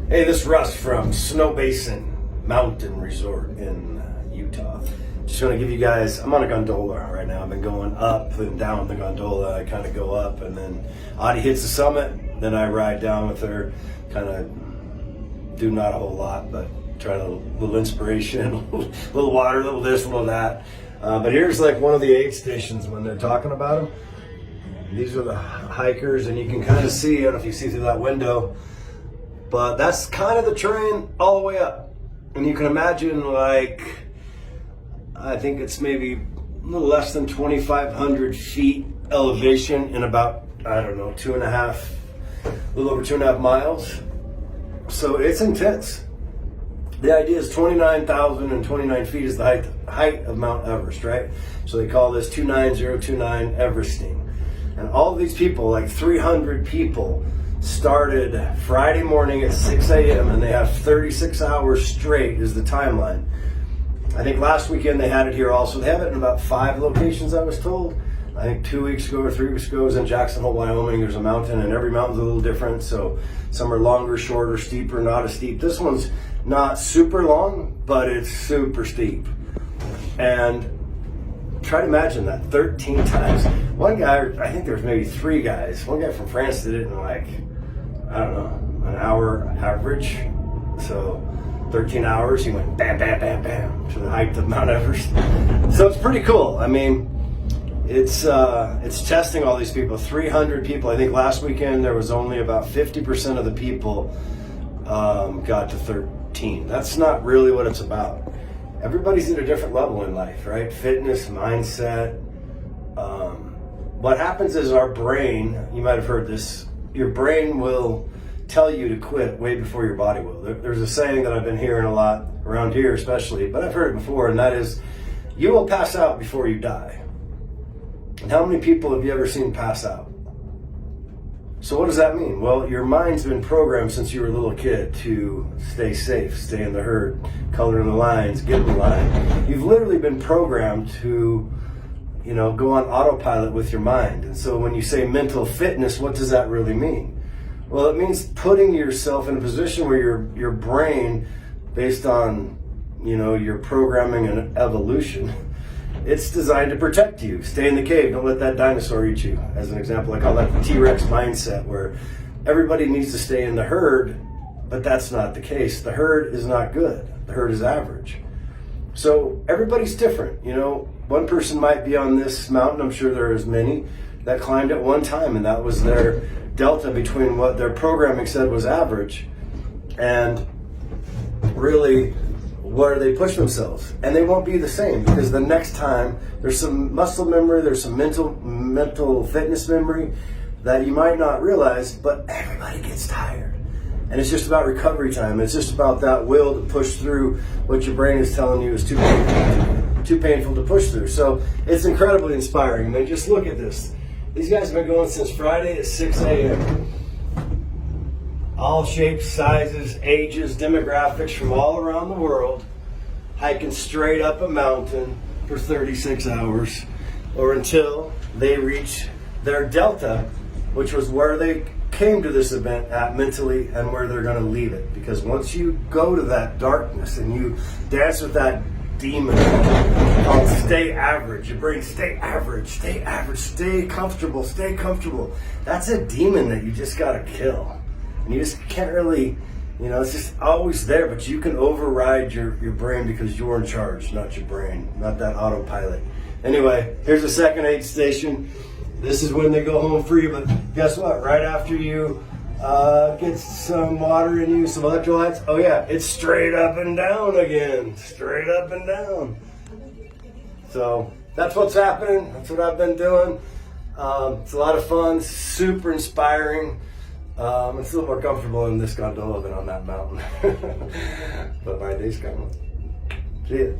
Hey, this is Russ from Snow Basin Mountain Resort in Utah. Just going to give you guys, I'm on a gondola right now. I've been going up and down the gondola. I kind of go up and then Audie hits the summit. Then I ride down with her, kind of do not a whole lot, but try a little inspiration, a little water, a little this, a little that. But here's like one of the aid stations when they're talking about them. These are the hikers, and you can kind of see, I don't know if you see through that window, but that's kind of the terrain all the way up. And you can imagine, like, I think it's maybe a little less than 2,500 feet elevation in about, I don't know, a little over 2.5 miles. So it's intense. The idea is 29,029 feet is the height of Mount Everest, right? So they call this 29029 Everesting. And all of these people, like 300 people, started Friday morning at 6 a.m. and they have 36 hours straight is the timeline. I think last weekend they had it here also. They have it in about 5 locations, I was told. I think 2 weeks ago or 3 weeks ago it was in Jackson Hole, Wyoming. There's a mountain, and every mountain's a little different. So some are longer, shorter, steeper, not as steep. This one's not super long, but it's super steep. And try to imagine that 13 times. One guy, I think there was maybe 3 guys. One guy from France did it in like, I don't know, an hour average. So 13 hours, he went bam, bam, bam, bam to the height of Mount Everest. So it's pretty cool. I mean, it's testing all these people. 300 people. I think last weekend there was only about 50% of the people got to 13. That's not really what it's about. Everybody's at a different level in life, right? Fitness, mindset. What happens is our brain, you might have heard this, your brain will tell you to quit way before your body will. There's a saying that I've been hearing a lot around here especially, but I've heard it before, and that is, you will pass out before you die. And how many people have you ever seen pass out? So what does that mean? Well, your mind's been programmed since you were a little kid to stay safe, stay in the herd, color in the lines, get in the line. You've literally been programmed to, go on autopilot with your mind. And so when you say mental fitness, what does that really mean? Well, it means putting yourself in a position where your brain, based on, your programming and evolution, it's designed to protect you. Stay in the cave. Don't let that dinosaur eat you. As an example, I call that the T-Rex mindset, where everybody needs to stay in the herd, but that's not the case. The herd is not good. The herd is average. So everybody's different. One person might be on this mountain, I'm sure there is many, that climbed at one time, and that was their delta between what their programming said was average and really where they push themselves. And they won't be the same, because the next time there's some muscle memory, there's some mental fitness memory that you might not realize, but everybody gets tired. And it's just about recovery time. It's just about that will to push through what your brain is telling you is too painful to push through. So it's incredibly inspiring. I mean, just look at this. These guys have been going since Friday at 6 a.m. All shapes, sizes, ages, demographics from all around the world, hiking straight up a mountain for 36 hours, or until they reach their delta, which was where they came to this event at mentally, and where they're going to leave it. Because once you go to that darkness and you dance with that demon called stay average, your brain, stay average, stay comfortable. That's a demon that you just got to kill. And you just can't really, it's just always there, but you can override your brain because you're in charge, not your brain, not that autopilot. Anyway, here's a second aid station. This is when they go home free, but guess what? Right after you get some water in you, some electrolytes, oh yeah, it's straight up and down again. Straight up and down. So that's what's happening. That's what I've been doing. It's a lot of fun, super inspiring. It's a little more comfortable in this gondola than on that mountain. But my day's coming. See ya.